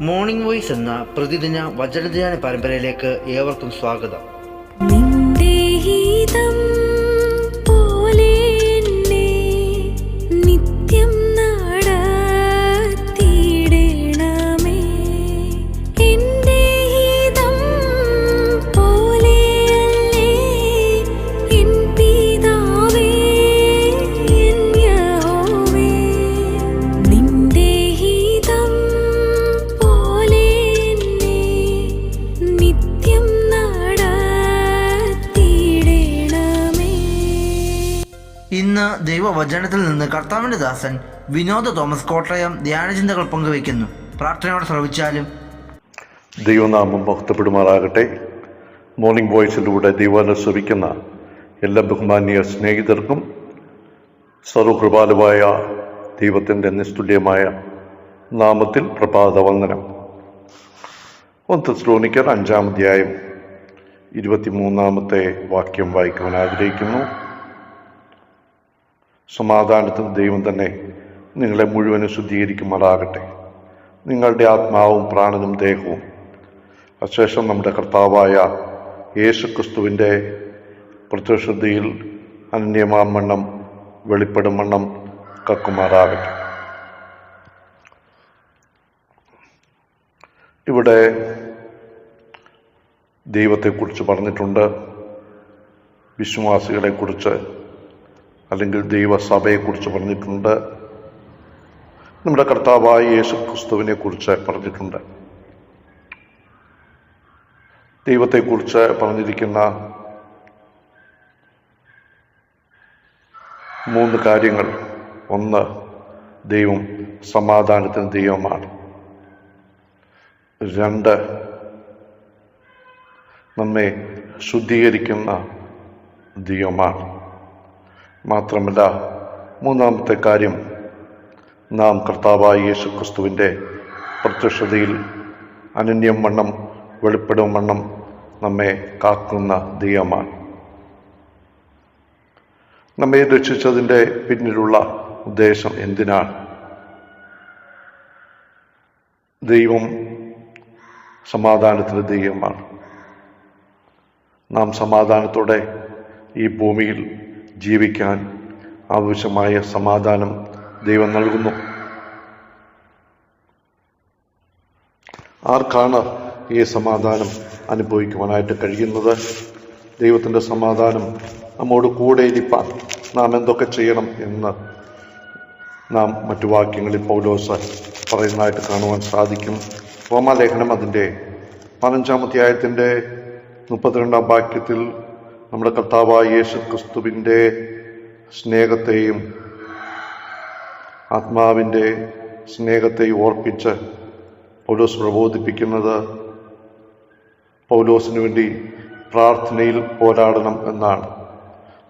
Morning voice എന്ന പ്രതിദിന വചനധ്യാന പരമ്പരയിലേക്ക് ഏവർക്കും സ്വാഗതം. നിന്റെ ഹിതം പോലെ എന്നെ നിത്യം നടത്തിയിടണമേ. എന്റെ ഹിതം പോലെയല്ലേ എൻ പിതാവേ, എൻ യഹോവേ. നിന്റെ ഹിതം പോലെ എന്നെ നിത്യം ഇന്ന് ദൈവവചനത്തിൽ നിന്ന് കർത്താവിൻ്റെ ദാസൻ വിനോദ് തോമസ് കോട്ടയം ധ്യാനചിന്തകൾ പങ്കുവയ്ക്കുന്നു. പ്രാർത്ഥനയോടെ ശ്രവിച്ചാലും. ദൈവനാമം മഹത്വപ്പെടുമാറാകട്ടെ. മോർണിംഗ് വോയിസിലൂടെ ദൈവവചനം ശ്രവിക്കുന്ന എല്ലാ ബഹുമാന്യ സ്നേഹിതർക്കും സർവകൃപാലുവായ ദൈവത്തിൻ്റെ നിസ്തുല്യമായ നാമത്തിൽ പ്രഭാത വന്ദനം. 1 തെസ്സലോനിക്കർ 5-ാം അധ്യായം 23-ാമത്തെ വാക്യം വായിക്കുവാൻ ആഗ്രഹിക്കുന്നു. സമാധാനത്തിന് ദൈവം തന്നെ നിങ്ങളെ മുഴുവനും ശുദ്ധീകരിക്കുമാറാകട്ടെ. നിങ്ങളുടെ ആത്മാവും പ്രാണനും ദേഹവും അശേഷം നമ്മുടെ കർത്താവായ യേശുക്രിസ്തുവിൻ്റെ പ്രത്യക്ഷതയിൽ അനന്യമാവണ്ണം വെളിപ്പെടും വണ്ണം കാക്കുമാറാകട്ടെ. ഇവിടെ ദൈവത്തെക്കുറിച്ച് പറഞ്ഞിട്ടുണ്ട്, വിശ്വാസികളെക്കുറിച്ച് അല്ലെങ്കിൽ ദൈവസഭയെക്കുറിച്ച് പറഞ്ഞിട്ടുണ്ട്, നമ്മുടെ കർത്താവായ യേശുക്രിസ്തുവിനെ കുറിച്ച് പറഞ്ഞിട്ടുണ്ട്. ദൈവത്തെക്കുറിച്ച് പറഞ്ഞിരിക്കുന്ന 3 കാര്യങ്ങൾ. 1, ദൈവം സമാധാനത്തിന് ദൈവമാണ്. 2, നമ്മെ ശുദ്ധീകരിക്കുന്ന ദൈവമാണ്. മാത്രമല്ല, 3-ാമത്തെ കാര്യം, നാം കർത്താവായ യേശുക്രിസ്തുവിൻ്റെ പ്രത്യക്ഷതയിൽ അനന്യം വണ്ണം വെളിപ്പെടും വണ്ണം നമ്മെ കാക്കുന്ന ദൈവമാണ്. നമ്മെ രക്ഷിച്ചതിൻ്റെ പിന്നിലുള്ള ഉദ്ദേശം എന്തിനാണ്? ദൈവം സമാധാനത്തിൻ്റെ ദൈവമാണ്. നാം സമാധാനത്തോടെ ഈ ഭൂമിയിൽ ജീവിക്കാൻ ആവശ്യമായ സമാധാനം ദൈവം നൽകുന്നു. ആർക്കാണ് ഈ സമാധാനം അനുഭവിക്കുവാനായിട്ട് കഴിയുന്നത്? ദൈവത്തിൻ്റെ സമാധാനം നമ്മോട് കൂടെ ഇരിപ്പാൻ നാം എന്തൊക്കെ ചെയ്യണം എന്ന് നാം മറ്റു വാക്യങ്ങളിൽ പൗലോസ് പറയുന്നതായിട്ട് കാണുവാൻ സാധിക്കും. റോമാലേഖനം അതിൻ്റെ 15-ാം അധ്യായത്തിൻ്റെ 32-ാം വാക്യത്തിൽ നമ്മുടെ കർത്താവായ യേശുക്രിസ്തുവിൻ്റെ സ്നേഹത്തെയും ആത്മാവിൻ്റെ സ്നേഹത്തെയും ഓർപ്പിച്ച് പൗലോസ് പ്രബോധിപ്പിക്കുന്നത് പൗലോസിന് വേണ്ടി പ്രാർത്ഥനയിൽ പോരാടണം എന്നാണ്.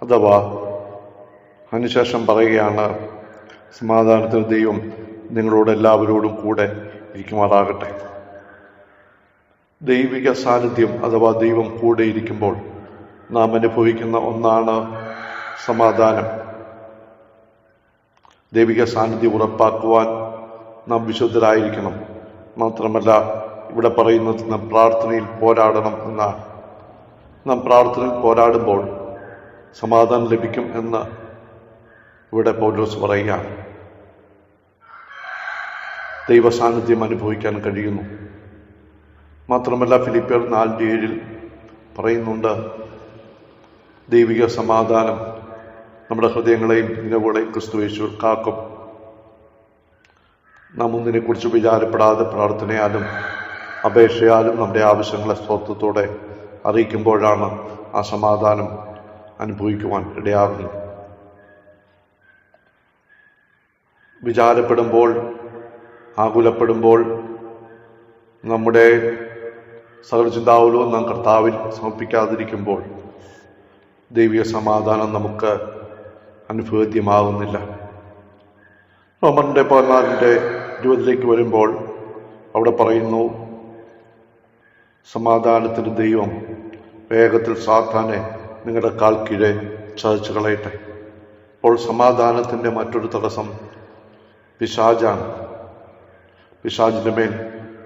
അഥവാ അതിനുശേഷം പറയുകയാണ്, സമാധാനത്തിന് ദൈവം നിങ്ങളോട് എല്ലാവരോടും കൂടെ ഇരിക്കുമാറാകട്ടെ. ദൈവിക സാന്നിധ്യം അഥവാ ദൈവം കൂടെ ഇരിക്കുമ്പോൾ നാം അനുഭവിക്കുന്ന ഒന്നാണ് സമാധാനം. ദൈവിക സാന്നിധ്യം ഉറപ്പാക്കുവാൻ നാം വിശുദ്ധരായിരിക്കണം. മാത്രമല്ല, ഇവിടെ പറയുന്നത് നാം പ്രാർത്ഥനയിൽ പോരാടണം എന്നാണ്. നാം പ്രാർത്ഥനയിൽ പോരാടുമ്പോൾ സമാധാനം ലഭിക്കും എന്ന് ഇവിടെ പൗലോസ് പറയുകയാണ്. ദൈവ സാന്നിധ്യം അനുഭവിക്കാൻ കഴിയുന്നു. മാത്രമല്ല, ഫിലിപ്പിയർ 4:7 പറയുന്നുണ്ട്, ദൈവിക സമാധാനം നമ്മുടെ ഹൃദയങ്ങളെയും നിലവുകളെയും ക്രിസ്തുയേശുവിൽ കാക്കും. നാം ഒന്നിനെക്കുറിച്ച് വിചാരപ്പെടാതെ പ്രാർത്ഥനയാലും അപേക്ഷയാലും നമ്മുടെ ആവശ്യങ്ങളെ സ്വത്വത്തോടെ അറിയിക്കുമ്പോഴാണ് ആ സമാധാനം അനുഭവിക്കുവാൻ ഇടയാകുന്നത്. വിചാരപ്പെടുമ്പോൾ, ആകുലപ്പെടുമ്പോൾ, നമ്മുടെ സകലചിന്താകുലവും നാം കർത്താവിൽ സമർപ്പിക്കാതിരിക്കുമ്പോൾ ദൈവിക സമാധാനം നമുക്ക് അനുഭവേദ്യമാകുന്നില്ല. റോമന്റെ 14:20 വരുമ്പോൾ അവിടെ പറയുന്നു, സമാധാനത്തിൻ്റെ ദൈവം വേഗത്തിൽ സാത്താനെ നിങ്ങളുടെ കാൽ കീഴെ ചതച്ചു കളയട്ടെ. അപ്പോൾ സമാധാനത്തിൻ്റെ മറ്റൊരു തടസ്സം പിശാചാണ്. പിശാചിൻ്റെ മേൽ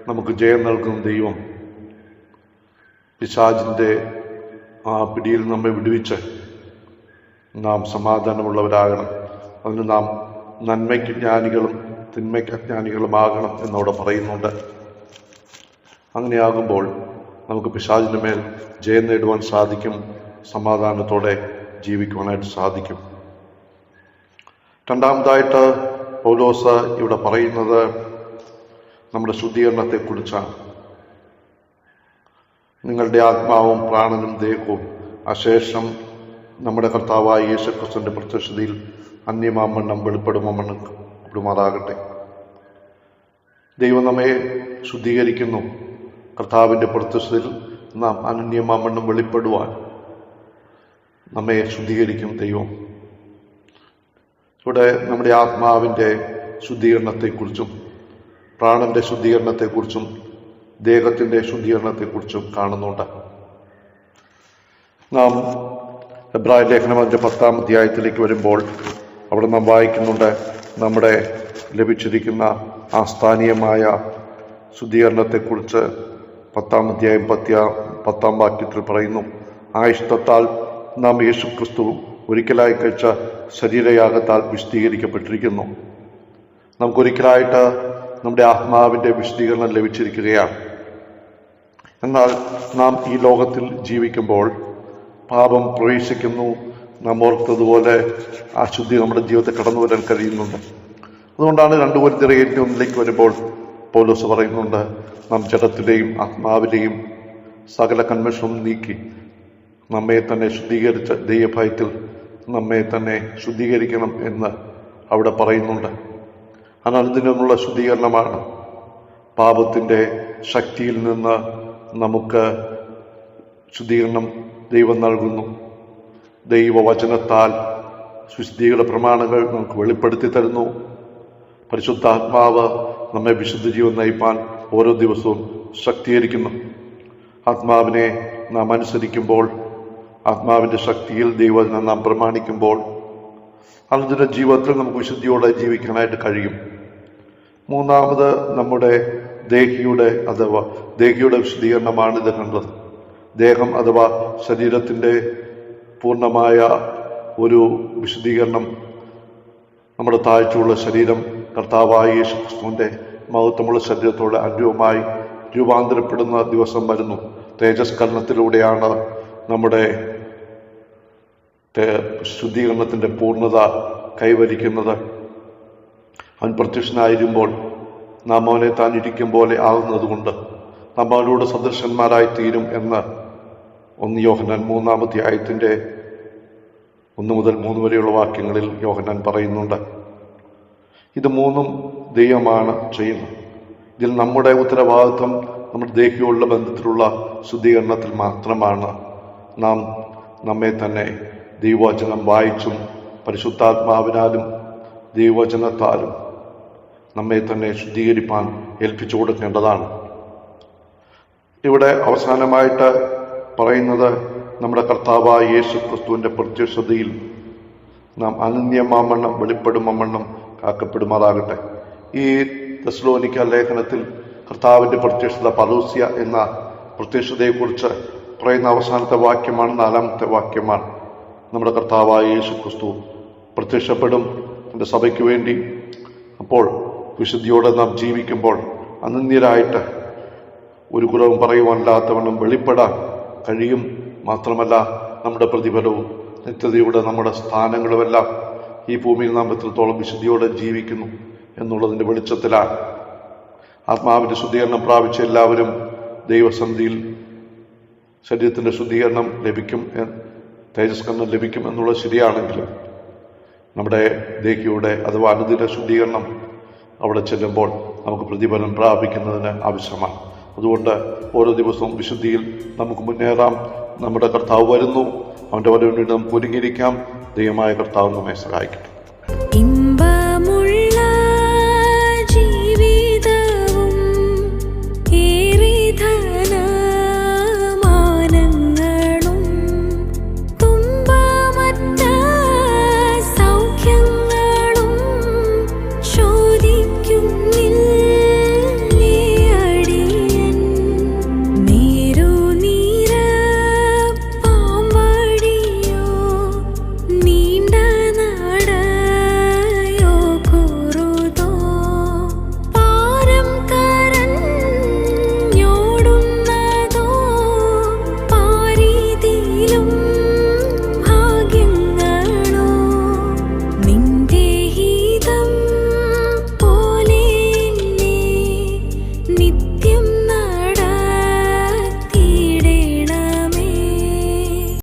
നമുക്ക് ജയം നൽകുന്ന ദൈവം പിശാചിൻ്റെ ആ പിടിയിൽ നമ്മെ വിടുവിച്ച് നാം സമാധാനമുള്ളവരാകണം. അതിന് നാം നന്മയ്ക്ക് ജ്ഞാനികളും തിന്മയ്ക്ക് അജ്ഞാനികളുമാകണം എന്നവിടെ പറയുന്നുണ്ട്. അങ്ങനെയാകുമ്പോൾ നമുക്ക് പിശാചിന് മേൽ ജയം നേടുവാൻ സാധിക്കും, സമാധാനത്തോടെ ജീവിക്കുവാനായിട്ട് സാധിക്കും. രണ്ടാമതായിട്ട് പൗലോസ് ഇവിടെ പറയുന്നത് നമ്മുടെ ശുദ്ധീകരണത്തെക്കുറിച്ചാണ്. നിങ്ങളുടെ ആത്മാവും പ്രാണനും ദേഹവും അശേഷം നമ്മുടെ കർത്താവായ യേശുക്രിസ്തുവിന്റെ പ്രത്യക്ഷതയിൽ അന്യമാമണ്ണം വെളിപ്പെടുമാറാകട്ടെ. ദൈവം നമ്മെ ശുദ്ധീകരിക്കുന്നു. കർത്താവിൻ്റെ പ്രത്യക്ഷതയിൽ നാം അനന്യമാമണ്ണം വെളിപ്പെടുവാൻ നമ്മെ ശുദ്ധീകരിക്കും ദൈവം. ഇവിടെ നമ്മുടെ ആത്മാവിൻ്റെ ശുദ്ധീകരണത്തെക്കുറിച്ചും പ്രാണന്റെ ശുദ്ധീകരണത്തെക്കുറിച്ചും ദേഹത്തിൻ്റെ ശുദ്ധീകരണത്തെക്കുറിച്ചും കാണുന്നുണ്ട്. നാം എബ്രായ ലേഖനം അതിൻ്റെ 10-ാം അധ്യായത്തിലേക്ക് വരുമ്പോൾ അവിടെ നാം വായിക്കുന്നുണ്ട്, നമ്മുടെ ലഭിച്ചിരിക്കുന്ന ആ സ്ഥാനീയമായ ശുദ്ധീകരണത്തെക്കുറിച്ച് 10-ാം അധ്യായം 10-ാം വാക്യത്തിൽ പറയുന്നു, ആ ഇഷ്ടത്താൽ നാം യേശുക്രിസ്തു ഒരിക്കലായി കഴിച്ച ശരീരയാഗത്താൽ വിശദീകരിക്കപ്പെട്ടിരിക്കുന്നു. നമുക്കൊരിക്കലായിട്ട് നമ്മുടെ ആത്മാവിൻ്റെ വിശദീകരണം ലഭിച്ചിരിക്കുകയാണ്. എന്നാൽ നാം ഈ ലോകത്തിൽ ജീവിക്കുമ്പോൾ പാപം പ്രവേശിക്കുന്നു. നാം ഓർത്തതുപോലെ ആ ശുദ്ധി നമ്മുടെ ജീവിതത്തിൽ കടന്നു വരാൻ കഴിയുന്നുണ്ട്. അതുകൊണ്ടാണ് 2 കൊരിന്ത്യർ 7:1 വരുമ്പോൾ പൗലോസ് പറയുന്നുണ്ട്, നാം ജഡത്തിലെയും ആത്മാവിലെയും സകല കന്മഷവും നീക്കി നമ്മെ തന്നെ ശുദ്ധീകരിച്ച ദൈവഭയത്തിൽ നമ്മെ തന്നെ ശുദ്ധീകരിക്കണം എന്ന് അവിടെ പറയുന്നുണ്ട്. എന്നാൽ ഇതിനുള്ള ശുദ്ധീകരണമാണ് പാപത്തിൻ്റെ ശക്തിയിൽ നിന്ന് നമുക്ക് ശുദ്ധീകരണം ദൈവം നൽകുന്നു. ദൈവവചനത്താൽ ശുദ്ധീകരണ പ്രമാണങ്ങൾ നമുക്ക് വെളിപ്പെടുത്തി തരുന്നു. പരിശുദ്ധാത്മാവ് നമ്മെ വിശുദ്ധ ജീവൻ നയിപ്പാൻ ഓരോ ദിവസവും ശക്തീകരിക്കുന്നു. ആത്മാവിനെ നാം അനുസരിക്കുമ്പോൾ, ആത്മാവിൻ്റെ ശക്തിയിൽ ദൈവവചനം നാം പ്രമാണിക്കുമ്പോൾ അതിൻ്റെ ജീവിതത്തിൽ നമുക്ക് വിശുദ്ധിയോടെ ജീവിക്കാനായിട്ട് കഴിയും. മൂന്നാമത് നമ്മുടെ ദേഹിയുടെ വിശുദ്ധീകരണമാണ് ഇത് കണ്ടത്. ദേഹം അഥവാ ശരീരത്തിൻ്റെ പൂർണ്ണമായ ഒരു വിശുദ്ധീകരണം, നമ്മുടെ താഴ്ചയുള്ള ശരീരം കർത്താവായ യേശുക്രിസ്തുവിൻ്റെ മഹത്വമുള്ള ശരീരത്തോടെ അന്യവുമായി രൂപാന്തരപ്പെടുന്ന ദിവസം വരുന്നു. തേജസ്കരണത്തിലൂടെയാണ് നമ്മുടെ ശുദ്ധീകരണത്തിൻ്റെ പൂർണ്ണത കൈവരിക്കുന്നത്. അവൻ പ്രത്യക്ഷനായിരുമ്പോൾ നാം അവനെ താൻ ഇരിക്കും പോലെ ആകുന്നതുകൊണ്ട് നാം അവനോട് സദൃശന്മാരായി തീരും എന്ന് 1 യോഹന്നാൻ 3-ാം അധ്യായത്തിൻ്റെ 1 മുതൽ 3 വരെയുള്ള വാക്യങ്ങളിൽ യോഹന്നാൻ പറയുന്നുണ്ട്. ഇത് 3ഉം ദൈവമാണ് ചെയ്യുന്നത്. ഇതിൽ നമ്മുടെ ഉത്തരവാദിത്വം നമ്മുടെ ദേഹിയുള്ള ബന്ധത്തിലുള്ള ശുദ്ധീകരണത്തിൽ മാത്രമാണ്. നാം നമ്മെ തന്നെ ദൈവവചനം വായിച്ചും പരിശുദ്ധാത്മാവിനാലും ദൈവവചനത്താലും നമ്മെ തന്നെ ശുദ്ധീകരിപ്പാൻ ഏൽപ്പിച്ചു കൊടുക്കേണ്ടതാണ്. ഇവിടെ അവസാനമായിട്ട് പറയുന്നത്, നമ്മുടെ കർത്താവായ യേശുക്രിസ്തുവിൻ്റെ പ്രത്യക്ഷതയിൽ നാം അനന്യമാമണ്ണം വെളിപ്പെടുമണ്ണം കാക്കപ്പെടുമാറാകട്ടെ. ഈ തെസ്സലോനിക്ക ലേഖനത്തിൽ കർത്താവിൻ്റെ പ്രത്യക്ഷത പരൂസ്യ എന്ന പ്രത്യക്ഷതയെക്കുറിച്ച് പറയുന്ന അവസാനത്തെ വാക്യമാണ്, 4-ാമത്തെ വാക്യമാണ്. നമ്മുടെ കർത്താവായ യേശുക്രിസ്തു പ്രത്യക്ഷപ്പെടും നമ്മുടെ സഭയ്ക്ക് വേണ്ടി. അപ്പോൾ വിശുദ്ധിയോടെ നാം ജീവിക്കുമ്പോൾ അനന്യരായിട്ട് ഒരു കുറവും പറയുവാനില്ലാത്തവണ്ണം വെളിപ്പെടാൻ കഴിയും. മാത്രമല്ല നമ്മുടെ പ്രതിഫലവും നിത്യതയുടെ നമ്മുടെ സ്ഥാനങ്ങളുമെല്ലാം ഈ ഭൂമിയിൽ നാം എത്രത്തോളം വിശുദ്ധിയോടെ ജീവിക്കുന്നു എന്നുള്ളതിൻ്റെ വെളിച്ചത്തിലാണ്. ആത്മാവിൻ്റെ ശുദ്ധീകരണം പ്രാപിച്ച എല്ലാവരും ദൈവസന്നിധിയിൽ ശരീരത്തിൻ്റെ ശുദ്ധീകരണം ലഭിക്കും, തേജസ്കരണം ലഭിക്കും എന്നുള്ളത് ശരിയാണെങ്കിലും നമ്മുടെ ദേഹിയുടെ അഥവാ അനുദിന ശുദ്ധീകരണം അവിടെ ചെല്ലുമ്പോൾ നമുക്ക് പ്രതിഫലം പ്രാപിക്കുന്നതിന് ആവശ്യമാണ്. അതുകൊണ്ട് ഓരോ ദിവസവും വിശുദ്ധിയിൽ നമുക്ക് മുന്നേറാം. നമ്മുടെ കർത്താവ് വരുന്നു. അവൻ്റെ വരവിന് വേണ്ടി നമുക്ക് ഒരുങ്ങിയിരിക്കാം. ദൈവമായ കർത്താവ് നമ്മെ സഹായിക്കട്ടെ.